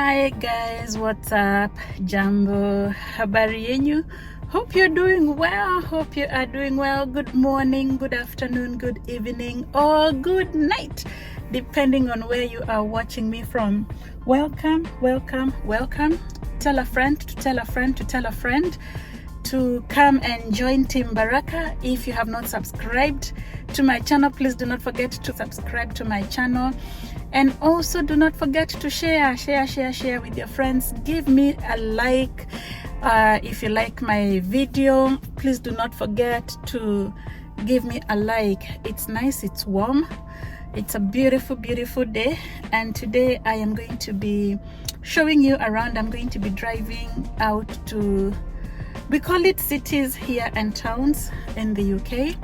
Hi guys, what's up? Jambo, habari yenyu? Hope you're doing well. Hope you are doing well. Good morning, good afternoon, good evening, or good night, depending on where you are watching me from. Welcome, welcome, welcome. Tell a friend to tell a friend to tell a friend to come and join Team Baraka. If you have not subscribed to my channel, please do not forget to subscribe to my channel. And also do not forget to share with your friends. Give me a like if you like my video. Please do not forget to give me a like. It's nice, it's warm, it's a beautiful day, and today I am going to be showing you around. I'm going to be driving out to, we call it cities here and towns in the UK.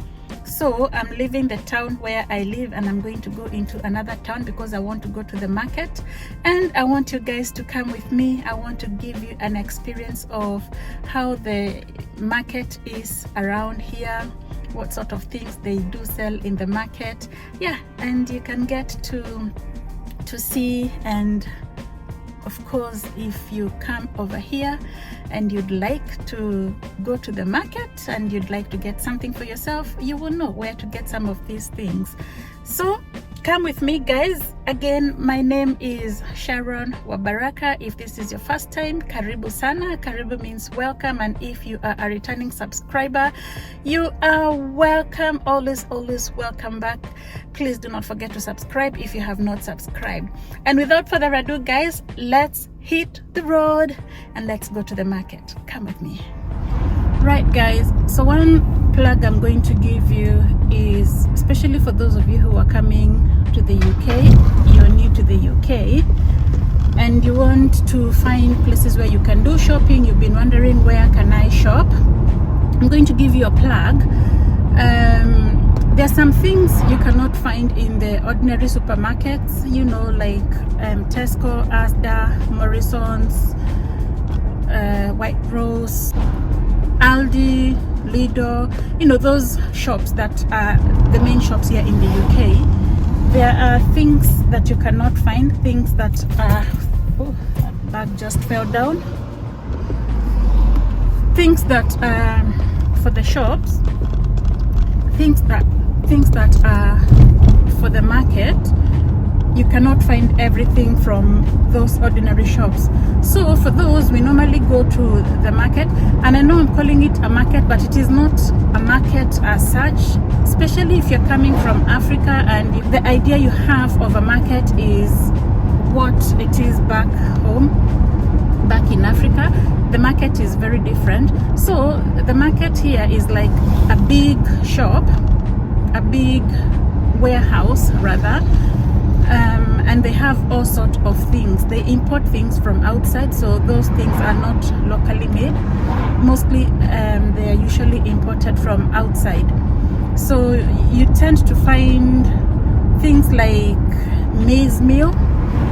So I'm leaving the town where I live and I'm going to go into another town because I want to go to the market, and I want you guys to come with me. I want to give you an experience of how the market is around here, what sort of things they do sell in the market. Yeah, and you can get to see. And of course, if you come over here and you'd like to go to the market and you'd like to get something for yourself, you will know where to get some of these things. So come with me, guys. Again, my name is Sharon wa Baraka. If this is your first time, karibu sana. Karibu means welcome, and if you are a returning subscriber, you are welcome. Always welcome back. Please do not forget to subscribe if you have not subscribed. And without further ado, guys, let's hit the road and let's go to the market. Come with me. Right, guys, so one plug I'm going to give you is, especially for those of you who are coming to the UK, you're new to the UK and you want to find places where you can do shopping. You've been wondering, where can I shop? I'm going to give you a plug. There are some things you cannot find in the ordinary supermarkets, you know, like Tesco, Asda, Morrison's, White Rose, Aldi, Lidl, you know, those shops that are the main shops here in the UK. There are things that you cannot find, things that are, oh, that bag just fell down. Things that for the shops, things that are for the market. You cannot find everything from those ordinary shops. So for those, we normally go to the market, and I know I'm calling it a market, but it is not a market as such, especially if you're coming from Africa and the idea you have of a market is what it is back home, back in Africa. The market is very different. So the market here is like a big shop, a big warehouse rather, and they have all sorts of things. They import things from outside, so those things are not locally made. Mostly they are usually imported from outside. So you tend to find things like maize meal,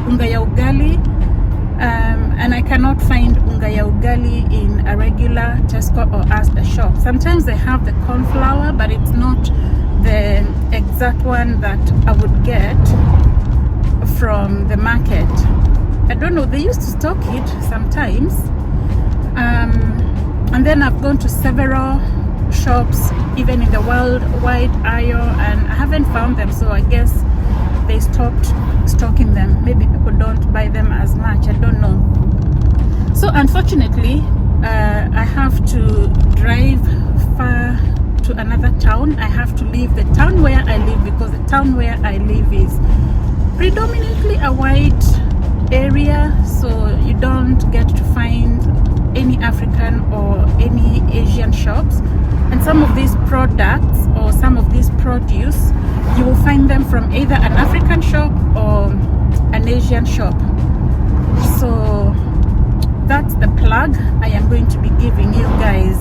unga ya ugali, and I cannot find unga ya ugali in a regular Tesco or Asda shop. Sometimes they have the corn flour, but it's not the exact one that I would get from the market. I don't know, they used to stock it sometimes. And then I've gone to several shops, even in the worldwide aisle, and I haven't found them, so I guess they stopped stocking them. Maybe people don't buy them as much, I don't know. So unfortunately, I have to drive far to another town. I have to leave the town where I live, because the town where I live is predominantly a white area, so you don't get to find any African or any Asian shops. And some of these products or some of this produce, you will find them from either an African shop or an Asian shop. So that's the plug I am going to be giving you guys.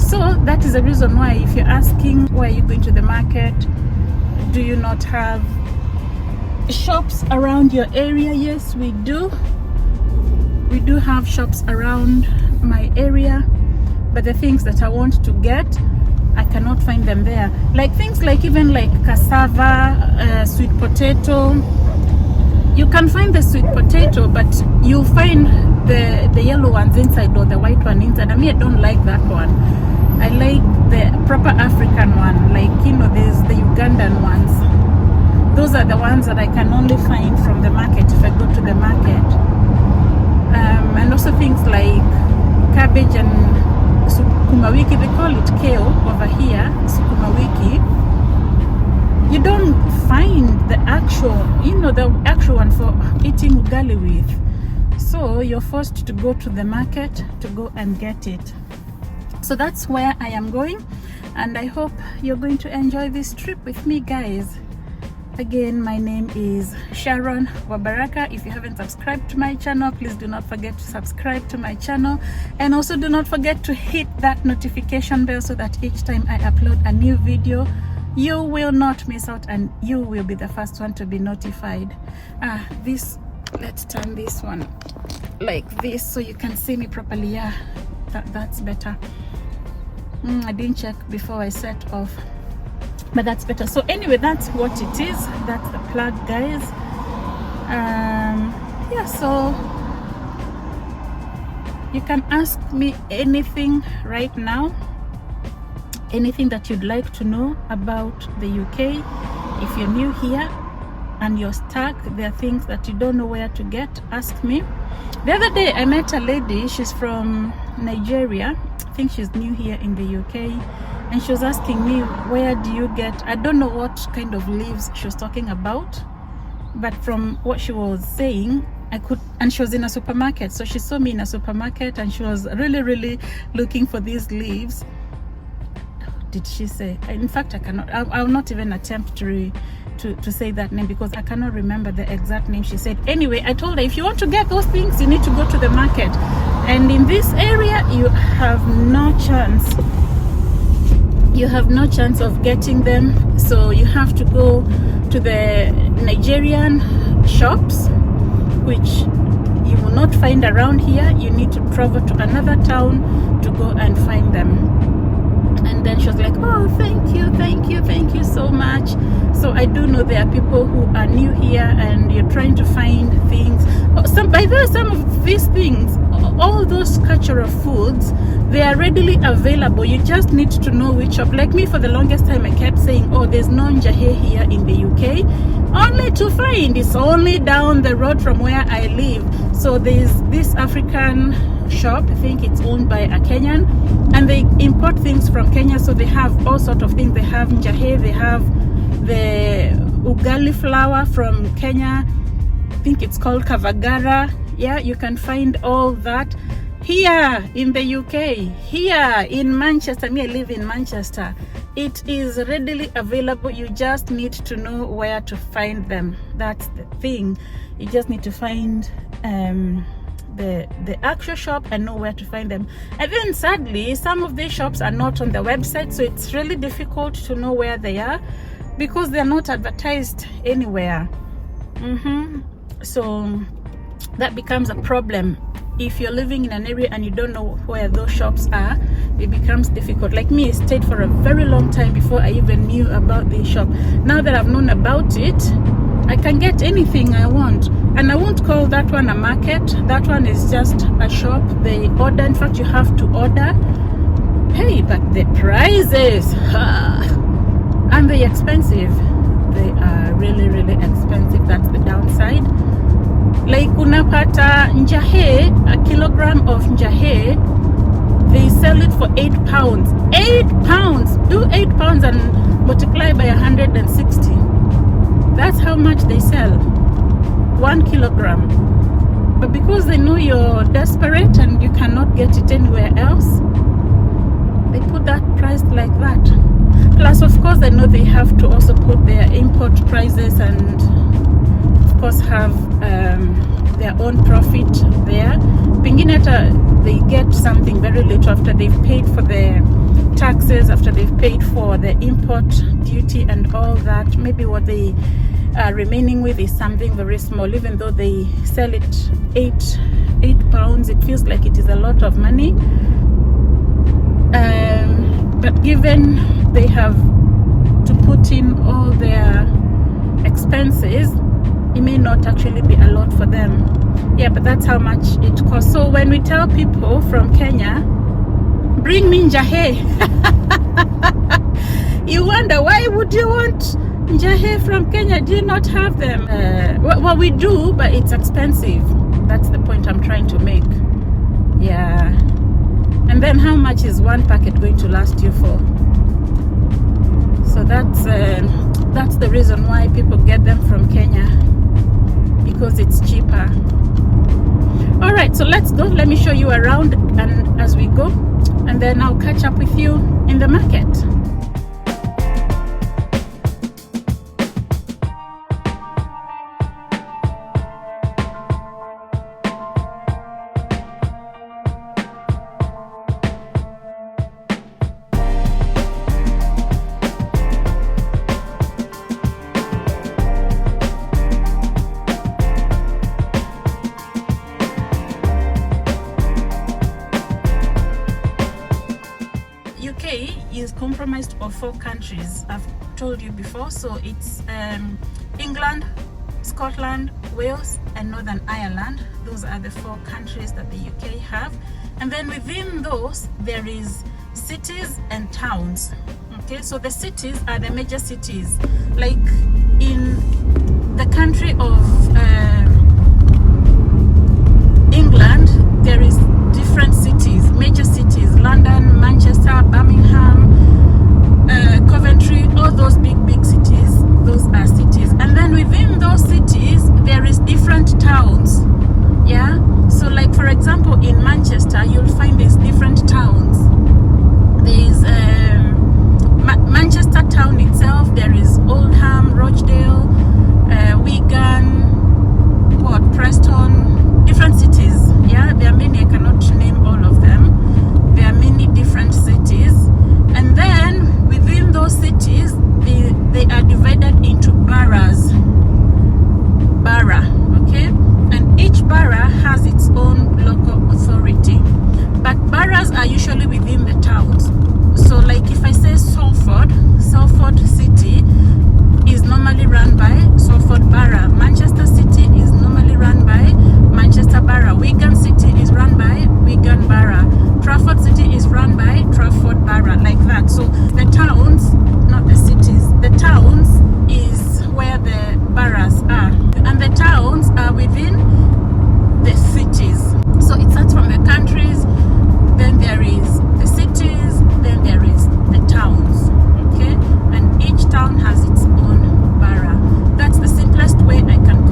So that is the reason why, if you're asking why are you going to the market, do you not have shops around your area? Yes, we do. We do have shops around my area, but the things that I want to get, I cannot find them there. Like things like, even like cassava, sweet potato, you can find the sweet potato, but you find the yellow ones inside or the white one inside. I mean, I don't like that one. I like the proper African one, like, you know, there's the Ugandan ones. Those are the ones that I can only find from the market if I go to the market. And also things like cabbage and sukuma wiki, they call it kale over here, sukuma wiki. You don't find the actual, you know, the actual one for eating ugali with. So you're forced to go to the market to go and get it. So that's where I am going, and I hope you're going to enjoy this trip with me, guys. Again, my name is Sharon Baraka. If you haven't subscribed to my channel, please do not forget to subscribe to my channel, and also do not forget to hit that notification bell so that each time I upload a new video, you will not miss out and you will be the first one to be notified. Let's turn this one like this so you can see me properly. Yeah, that's better. I didn't check before I set off, but that's better. So anyway, that's what it is. That's the plug, guys. Yeah, so you can ask me anything right now, anything that you'd like to know about the UK. If you're new here and you're stuck, there are things that you don't know where to get, ask me. The other day I met a lady, she's from Nigeria. I think she's new here in the UK, and she was asking me, where do you get, I don't know what kind of leaves she was talking about, but from what she was saying, I could, and she was in a supermarket, so she saw me in a supermarket and she was really looking for these leaves. Did she say, in fact I cannot, I will not even attempt to say that name because I cannot remember the exact name she said. Anyway, I told her, if you want to get those things, you need to go to the market, and in this area you have no chance. You have no chance of getting them, so you have to go to the Nigerian shops, which you will not find around here. You need to travel to another town to go and find them. And then she was like, oh, thank you so much. So I do know there are people who are new here and you're trying to find things. By the way, some of these things, all those cultural foods, they are readily available. You just need to know which shop. Like me, for the longest time I kept saying, oh, there's no njahe here in the UK, only to find it's only down the road from where I live. So there's this African shop, I think it's owned by a Kenyan, and they import things from Kenya, so they have all sorts of things. They have njahe, they have the ugali flour from Kenya, I think it's called kavagara. Yeah, you can find all that here in the UK, here in Manchester. Me, I live in Manchester. It is readily available. You just need to know where to find them. That's the thing. You just need to find the actual shop and know where to find them. And then sadly, some of these shops are not on the website, so it's really difficult to know where they are because they're not advertised anywhere. So that becomes a problem. If you're living in an area and you don't know where those shops are, it becomes difficult. Like me, I stayed for a very long time before I even knew about this shop. Now that I've known about it, I can get anything I want. And I won't call that one a market. That one is just a shop. They order. In fact, you have to order. Hey, but the prices, and they're expensive. They are really expensive. That's the downside. Like unapata njahe, a kilogram of njahe, they sell it for £8. £8! Do £8 and multiply by 160. That's how much they sell. 1 kilogram. But because they know you're desperate and you cannot get it anywhere else, they put that price like that. Plus, of course, I know they have to also put their import prices and of course have their own profit there. Pengine they get something very little after they've paid for the taxes, after they've paid for the import duty and all that. Maybe what they are remaining with is something very small. Even though they sell it £8, it feels like it is a lot of money. But given they have to put in all their expenses, it may not actually be a lot for them. Yeah, but that's how much it costs. So when we tell people from Kenya, bring me njahe, you wonder, why would you want njahe from Kenya? Do you not have them? Well, we do, but it's expensive. That's the point I'm trying to make. Yeah. And then how much is one packet going to last you for? So that's the reason why people get them from Kenya, because it's cheaper. All right, so let's go. Let me show you around and as we go, and then I'll catch up with you in the market. UK is comprised of 4 countries. I've told you before. So it's England, Scotland, Wales, and Northern Ireland. Those are the 4 countries that the UK have. And then within those, there is cities and towns. Okay, so the cities are the major cities. Like in the country of England, there is different cities, major cities: London, Manchester, Birmingham, Coventry, all those big cities. Those are cities. And then within those cities, there is different towns. Yeah, so like for example in Manchester, you'll find these different towns. There's Manchester town itself, there is Oldham, Rochdale, Wigan, Preston, different cities. Yeah, there are many, I cannot name all of them. There are many different cities. And then within those cities, they are divided into boroughs. Borough, okay? And each borough has its own local authority. But boroughs are usually within the towns. So like if I say Salford City is normally run by Salford Borough. Manchester City is normally run by Manchester Borough. Wigan City is run by Wigan Borough. Trafford City is run by Trafford Borough, like that. So the towns, not the cities, the towns is where the boroughs are. And the towns are within the cities. So it starts from the countries, then there is the cities, then there is the towns. Okay? And each town has its own borough. That's the simplest way I can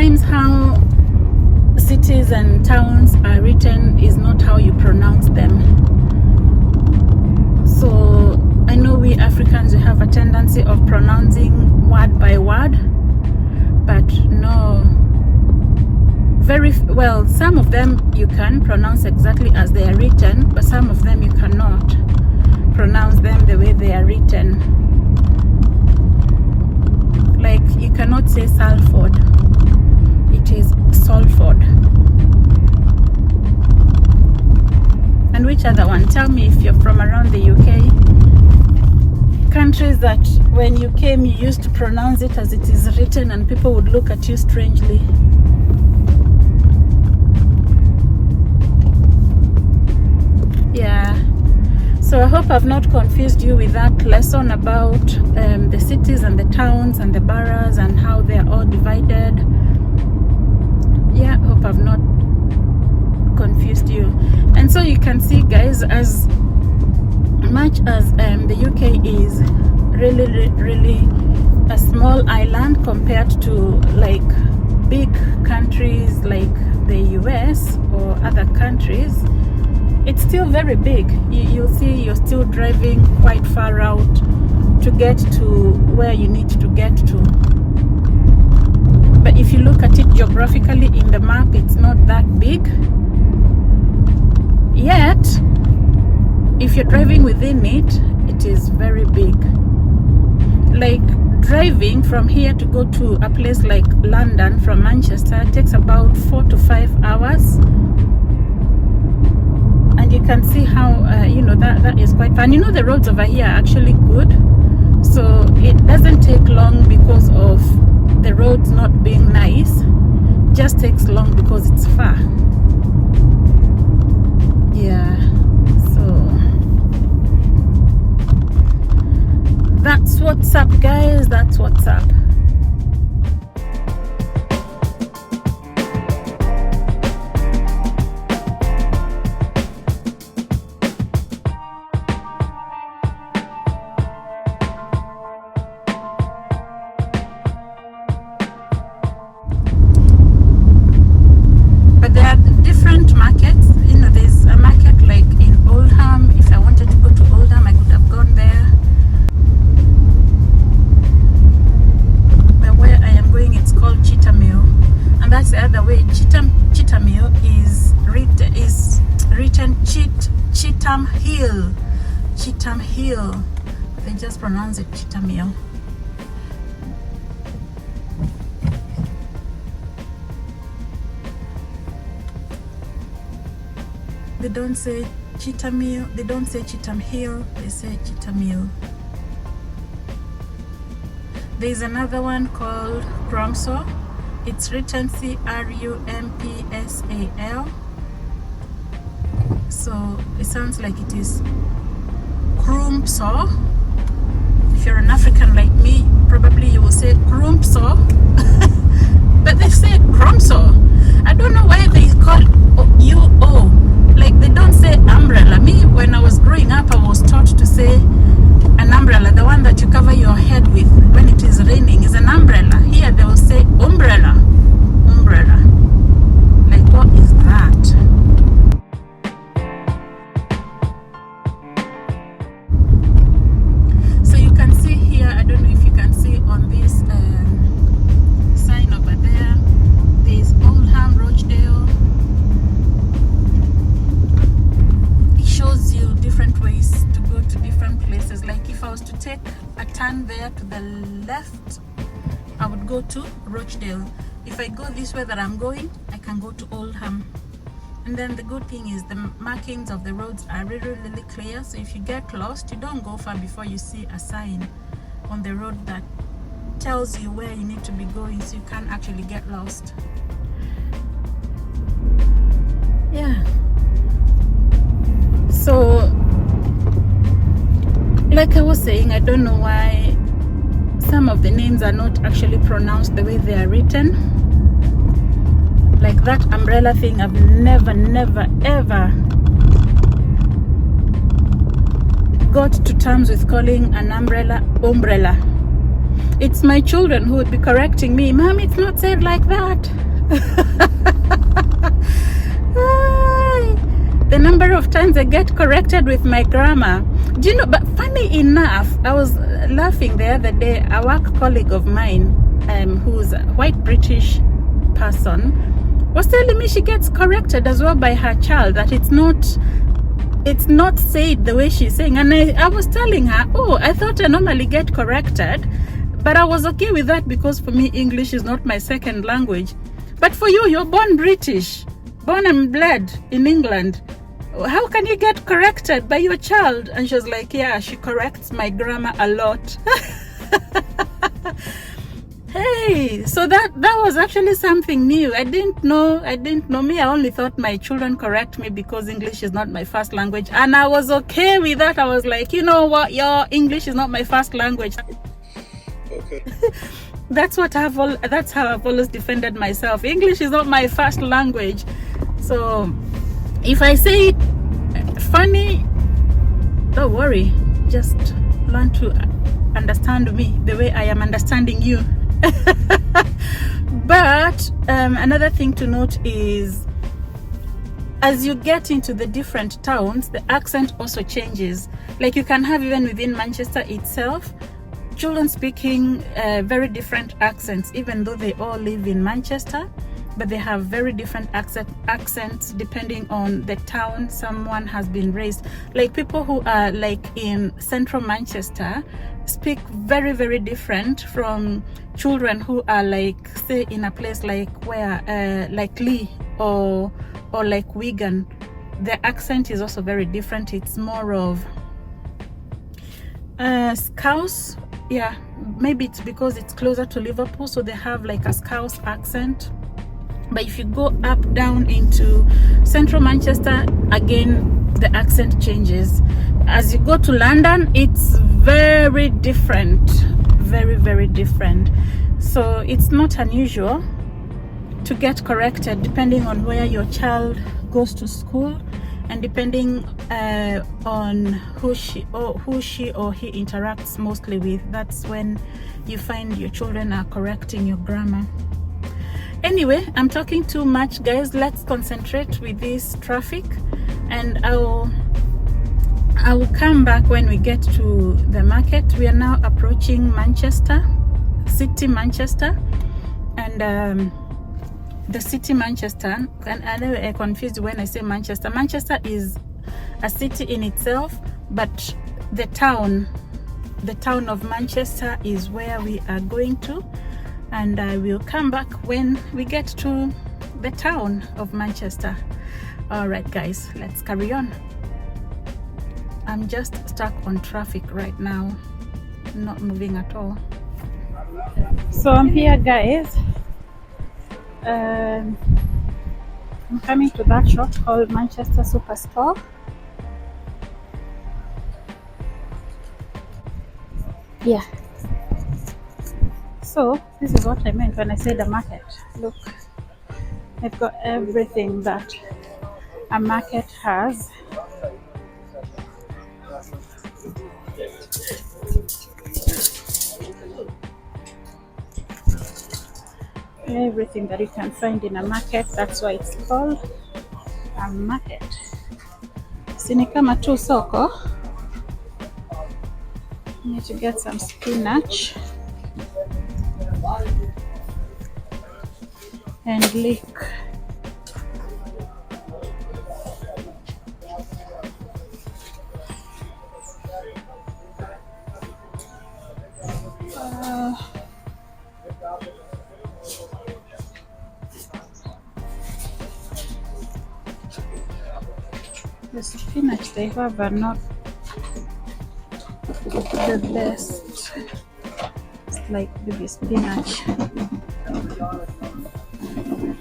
sometimes how cities and towns are written is not how you pronounce them. So I know we Africans, we have a tendency of pronouncing word by word, but no, very well, some of them you can pronounce exactly as they are written, but some of them you cannot pronounce them the way they are written. Like you cannot say Salford, it is Salford. And which other one? Tell me if you're from around the UK. Countries that when you came you used to pronounce it as it is written and people would look at you strangely. Yeah, so I hope I've not confused you with that lesson about the cities and the towns and the boroughs and how they're all divided. Yeah, hope I've not confused you. And so you can see, guys, as much as the UK is really a small island compared to like big countries like the US or other countries, it's still very big. You'll see you're still driving quite far out to get to where you need to get to. But if you look at it geographically in the map, it's not that big. Yet, if you're driving within it, it is very big. Like driving from here to go to a place like London from Manchester takes about 4 to 5 hours. And you can see how, you know, that is quite fun. You know, the roads over here are actually good. So it doesn't take long because of the roads not being nice. It just takes long because it's far. Yeah, so that's what's up, guys. That's what's up. But there are different markets. You know, there's a market like in Oldham. If I wanted to go to Oldham, I could have gone there. But where I am going, it's called Temu, and that's the other way. Temu is written Cheetham Hill. Cheetham Hill. They just pronounce it Temu. They don't say Temu, they don't say Cheetham Hill, they say Temu. There's another one called Crumpsall. It's written Crumpsal. So it sounds like it is Crumpsall. If you're an African like me, probably you will say Crumpsall. But they say Crumpsall. I don't know why they call UO. Like they don't say umbrella. Me, when I was growing up, I was taught to say an umbrella, the one that you cover your head with when it is raining, is an umbrella. Here they will say umbrella. Umbrella. Like, what is that? So you can see here, I don't know if you can see on this sign over there, there's Oldham, Rochdale. Shows you different ways to go to different places. Like if I was to take a turn there to the left, I would go to Rochdale. If I go this way that I'm going, I can go to Oldham. And then the good thing is the markings of the roads are really clear. So if you get lost, you don't go far before you see a sign on the road that tells you where you need to be going, so you can't actually get lost. Yeah. So, like I was saying, I don't know why some of the names are not actually pronounced the way they are written. Like that umbrella thing, I've never ever got to terms with calling an umbrella. it's my children who would be correcting me. Mom, it's not said like that. The number of times I get corrected with my grammar. Do you know, but funny enough, I was laughing the other day. A work colleague of mine, who's a white British person, was telling me she gets corrected as well by her child, that it's not said the way she's saying. And I was telling her, oh, I thought I normally get corrected, but I was okay with that because for me, English is not my second language. But for you, you're born British, born and bred in England. How can you get corrected by your child? And she was like, yeah, she corrects my grammar a lot. Hey, so that was actually something new. I didn't know me. I only thought my children correct me because English is not my first language, and I was okay with that. I was like, you know what, your English is not my first language. Okay. That's how I've always defended myself. English is not my first language. So if I say it funny, don't worry, just learn to understand me the way I am understanding you. But another thing to note is, as you get into the different towns, the accent also changes. Like you can have, even within Manchester itself, children speaking very different accents, even though they all live in Manchester, but they have very different accents depending on the town someone has been raised. Like people who are like in central Manchester speak very, very different from children who are like, say, in a place like where like Lee or like Wigan. The accent is also very different. It's more of Scouse. Yeah, maybe it's because it's closer to Liverpool, so they have like a Scouse accent. But if you go up down into central Manchester, again the accent changes. As you go to London, it's very different, very, very different. So it's not unusual to get corrected depending on where your child goes to school, and depending on who she or he interacts mostly with. That's when you find your children are correcting your grammar. Anyway, I'm talking too much, guys. Let's concentrate with this traffic, and I will come back when we get to the market. We are now approaching Manchester, city Manchester, and the city Manchester, and I know I confused when I say Manchester. Manchester is a city in itself, but the town of Manchester is where we are going to, and I will come back when we get to the town of Manchester. All right, guys, let's carry on. I'm just stuck on traffic right now, not moving at all. So I'm here, guys. I'm coming to that shop called Manchester Superstore. Yeah. So this is what I meant when I said the market. Look, they've got everything that a market has. Everything that you can find in a market. That's why it's called a market. Sini kama tu soko. Need to get some spinach and leek. The spinach they have are not the best. It's like baby spinach.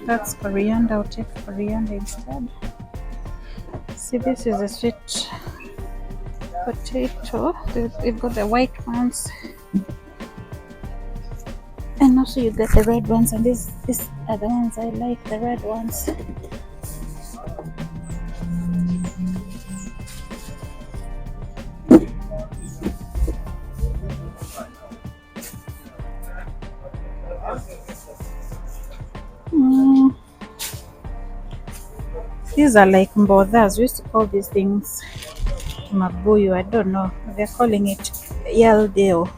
That's coriander. I'll take coriander instead. See, this is a sweet potato. They've got the white ones, and also you get the red ones, and these are the ones I like, the red ones. These are like mbodhas. We used to call these things mabuyu. I don't know. They're calling it yeldeo.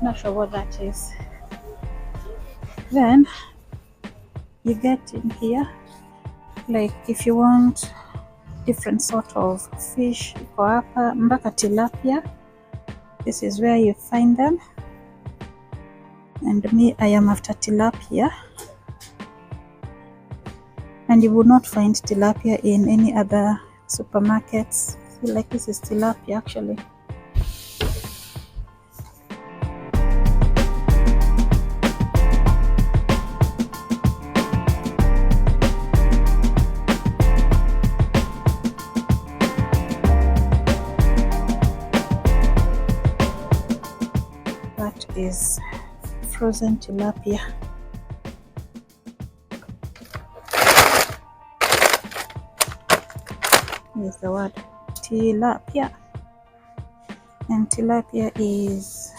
Not sure what that is. Then you get in here, like if you want different sort of fish, iko hapa mpaka tilapia. This is where you find them, and me, I am after tilapia, and you will not find tilapia in any other supermarkets. Feel like this is tilapia actually. That is frozen tilapia. Here's the word tilapia, and tilapia is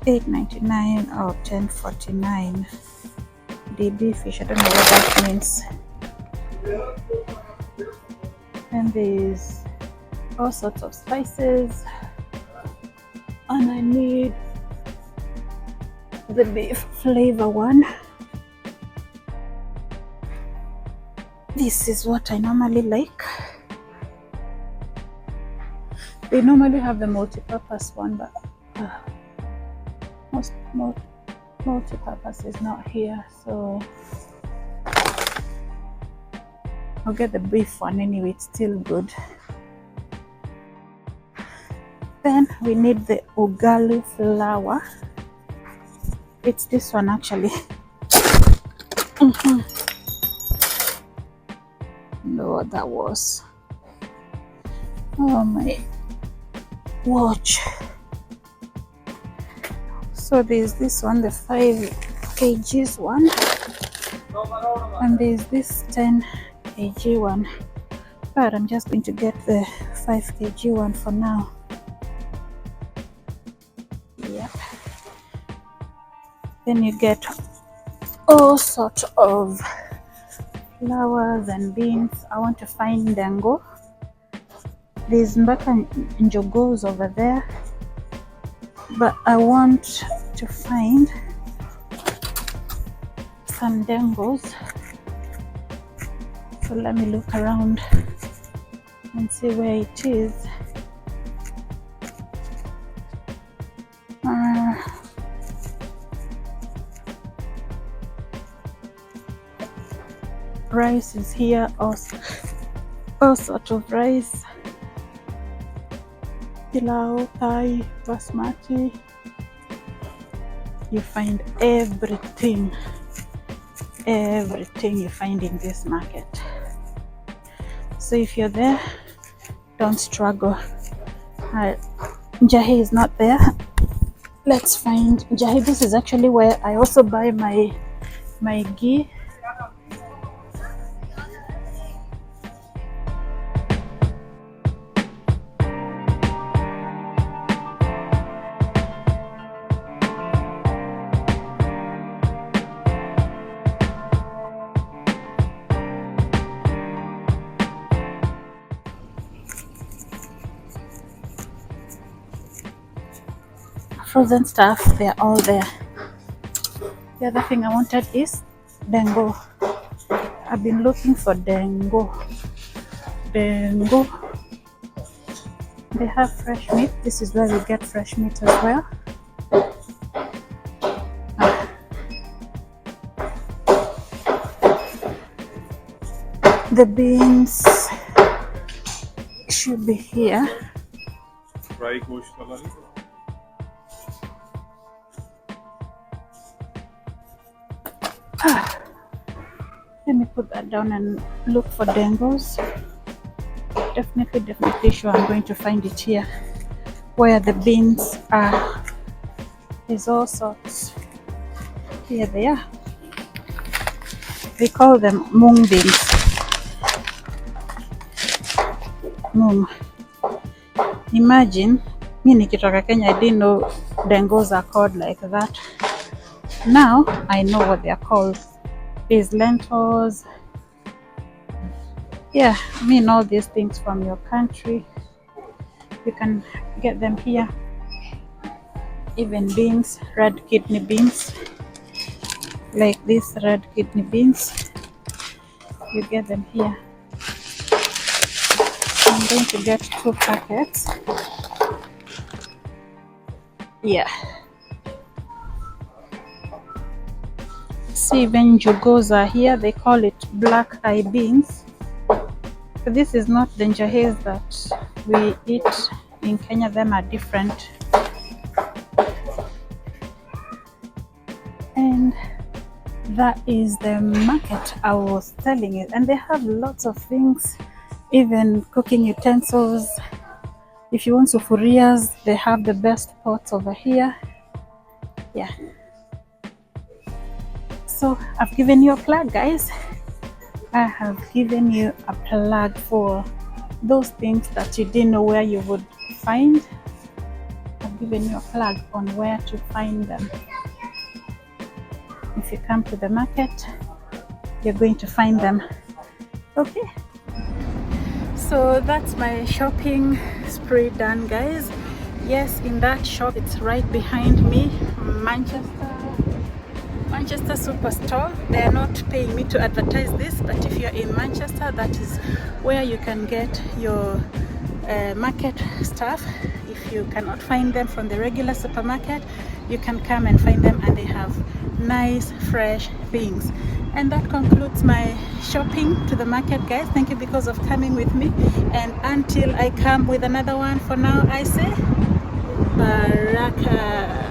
$8.99 or $10.49. DB fish, I don't know what that means. And there's all sorts of spices, and I need the beef flavor one. This is what I normally like. They normally have the multi-purpose one, but most multi-purpose is not here, so I'll get the beef one anyway. It's still good. Then we need the ugali flour. It's this one actually. Know what that was. Oh my watch. So there's this one, the 5 kgs one, and there's this 10 kg one, but I'm just going to get the 5 kg one for now. Yep. Then you get all sorts of flowers and beans. I want to find dengo. There's mbaka njogos over there, but I want to find some dengos. So let me look around and see where it is. Rice is here, all sort of rice. Pilau, Thai, basmati. You find everything you find in this market. So if you're there, don't struggle. Jahi is not there. Let's find Jahi. This is actually where I also buy my ghee. Frozen stuff, they're all there. The other thing I wanted is dengo. I've been looking for dengo. They have fresh meat. This is where we get fresh meat as well. The beans should be here. Let me put that down and look for dengos. Definitely sure I'm going to find it here where the beans are. There's all sorts. Here they are. They call them mung beans. Mung. Imagine, me nikitoka Kenya, I didn't know dengos are called like that. Now I know what they are called. There's lentils. Yeah, I mean all these things from your country, you can get them here. Even beans, red kidney beans, like these red kidney beans, you get them here. I'm going to get 2 packets. Yeah. See, even jugos are here. They call it black eye beans. This is not the njahes that we eat in Kenya. Them are different. And that is the market I was telling you. And they have lots of things, even cooking utensils. If you want sufurias, they have the best pots over here. Yeah. So I've given you a plug, guys. I have given you a plug for those things that you didn't know where you would find. I've given you a plug on where to find them. If you come to the market, you're going to find them. Okay. So that's my shopping spree done, guys. Yes, in that shop, it's right behind me, Manchester Superstore. They are not paying me to advertise this, but if you're in Manchester, that is where you can get your market stuff. If you cannot find them from the regular supermarket, you can come and find them, and they have nice fresh things. And that concludes my shopping to the market, guys. Thank you because of coming with me, and until I come with another one, for now I say Baraka.